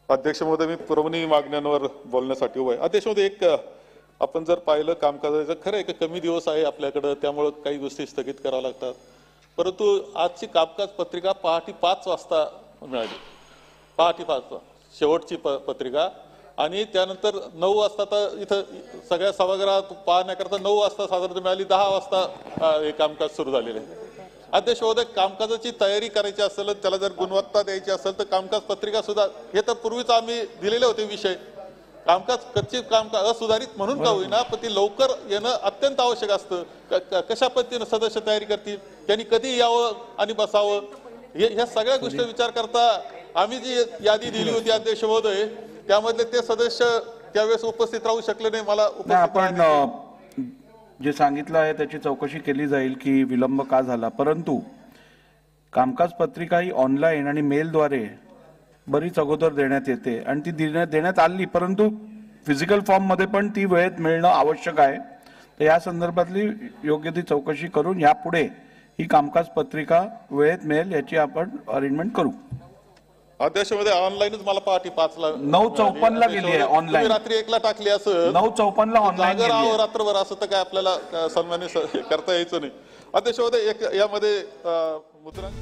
अध्यक्ष महोदय, मी पुरवणी मागण्यांवर बोलण्यासाठी उभा आहे. अध्यक्ष महोदय, एक आपण जर पाहिलं कामकाजाचं खरं आहे की कमी दिवस आहे आपल्याकडे, त्यामुळे काही गोष्टी स्थगित कराव्या लागतात. परंतु आजची कामकाज पत्रिका पहाटे 5 वाजता मिळाली. पहाटे 5 शेवटची पत्रिका, आणि त्यानंतर 9 वाजता तर इथं सगळ्या सभागृहात पाहण्याकरता 9 वाजता साधारणतः मिळाली. 10 वाजता हे कामकाज सुरू झालेलं आहे. अध्यक्ष महोदय, कामकाजाची तयारी करायची असेल, त्याला जर गुणवत्ता द्यायची असेल तर कामकाज पत्रिका सुद्धा, हे तर पूर्वीच आम्ही दिलेले होते विषय. कामकाज कच्चे कामकाज असुधारित म्हणून का होईना, पण ती लवकर येणं अत्यंत आवश्यक असतं. कशा पद्धतीने सदस्य तयारी करतील, त्यांनी कधी यावं आणि बसावं, ह्या सगळ्या गोष्टी विचार करता आम्ही जी यादी दिली होती अध्यक्ष महोदय, त्यामधले ते सदस्य त्यावेळेस उपस्थित राहू शकले नाही. मला आपण जे सांगितलं आहे त्याची चौकशी केली जाईल की विलंब का झाला, परंतु कामकाज पत्रिका ही ऑनलाईन आणि मेलद्वारे बरीच अगोदर देण्यात येते आणि ती देण्यात आली, परंतु फिजिकल फॉर्म मध्ये पण ती वेळेत मिळणं आवश्यक आहे. तर या संदर्भातली योग्य ती चौकशी करून यापुढे ही कामकाज पत्रिका वेळेत मिळेल याची आपण अरेंजमेंट करू. अध्यक्ष मध्ये ऑनलाईनच मला पहाटे 5 ला 9:54 ला गेली आहे ऑनलाईन. रात्री 1 ला टाकली असं 9:54 ला ऑनलाईन रात्रभर असं तर काय आपल्याला सन्मानित करता यायचं नाही. अध्यक्ष महोदय, एक यामध्ये मुद्रांक